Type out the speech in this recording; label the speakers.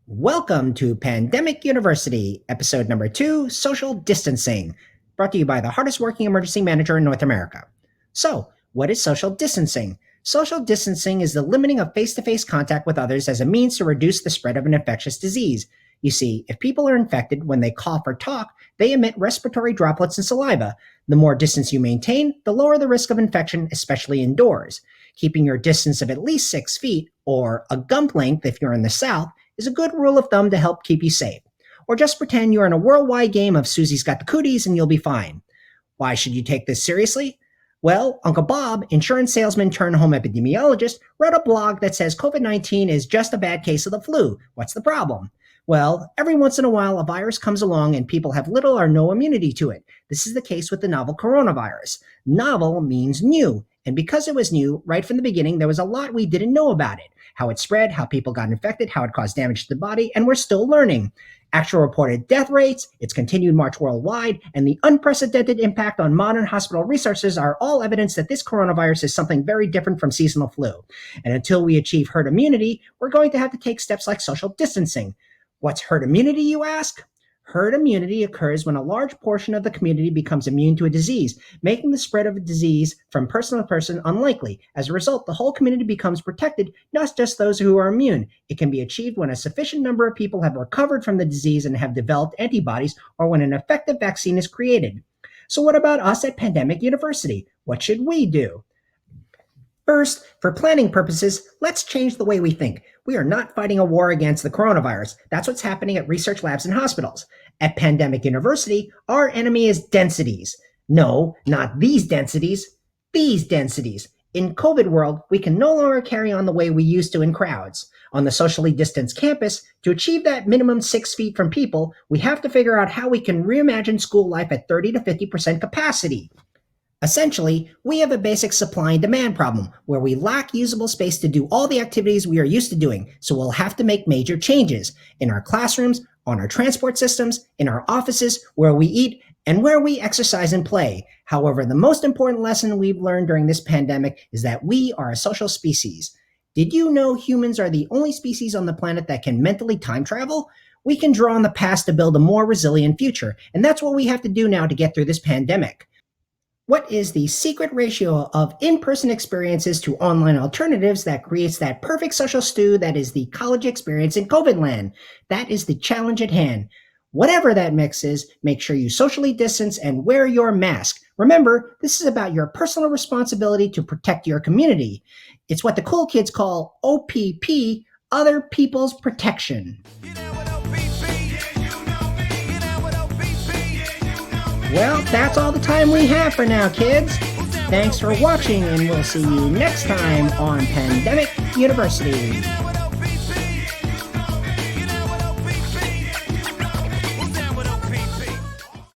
Speaker 1: Welcome to Pandemic University, episode number 2, Social Distancing, brought to you by the hardest working emergency manager in North America. So, what is social distancing? Social distancing is the limiting of face-to-face contact with others as a means to reduce the spread of an infectious disease. You see, if people are infected when they cough or talk, they emit respiratory droplets and saliva. The more distance you maintain, the lower the risk of infection, especially indoors. Keeping your distance of at least 6 feet, or a gump length if you're in the South, is a good rule of thumb to help keep you safe. Or just pretend you're in a worldwide game of Susie's Got the Cooties and you'll be fine. Why should you take this seriously? Well, Uncle Bob, insurance salesman turned home epidemiologist, wrote a blog that says COVID-19 is just a bad case of the flu. What's the problem? Well, every once in a while, a virus comes along and people have little or no immunity to it. This is the case with the novel coronavirus. Novel means new. And because it was new, right from the beginning, there was a lot we didn't know about it. How it spread, how people got infected, how it caused damage to the body, and we're still learning. Actual reported death rates, its continued march worldwide, and the unprecedented impact on modern hospital resources are all evidence that this coronavirus is something very different from seasonal flu. And until we achieve herd immunity, we're going to have to take steps like social distancing. What's herd immunity, you ask? Herd immunity occurs when a large portion of the community becomes immune to a disease, making the spread of a disease from person to person unlikely. As a result, the whole community becomes protected, not just those who are immune. It can be achieved when a sufficient number of people have recovered from the disease and have developed antibodies, or when an effective vaccine is created. So what about us at Pandemic University? What should we do? First, for planning purposes, let's change the way we think. We are not fighting a war against the coronavirus. That's what's happening at research labs and hospitals. At Pandemic University, our enemy is densities. No, not these densities, In COVID world, we can no longer carry on the way we used to in crowds. On the socially distanced campus, to achieve that minimum 6 feet from people, we have to figure out how we can reimagine school life at 30 to 50% capacity. Essentially, we have a basic supply and demand problem where we lack usable space to do all the activities we are used to doing, so we'll have to make major changes in our classrooms, on our transport systems, in our offices, where we eat, and where we exercise and play. However, the most important lesson we've learned during this pandemic is that we are a social species. Did you know humans are the only species on the planet that can mentally time travel? We can draw on the past to build a more resilient future, and that's what we have to do now to get through this pandemic. What is the secret ratio of in-person experiences to online alternatives that creates that perfect social stew that is the college experience in COVID land? That is the challenge at hand. Whatever that mix is, make sure you socially distance and wear your mask. Remember, this is about your personal responsibility to protect your community. It's what the cool kids call OPP, Other People's Protection. Well, that's all the time we have for now, kids. Thanks for watching, and we'll see you next time on Pandemic University.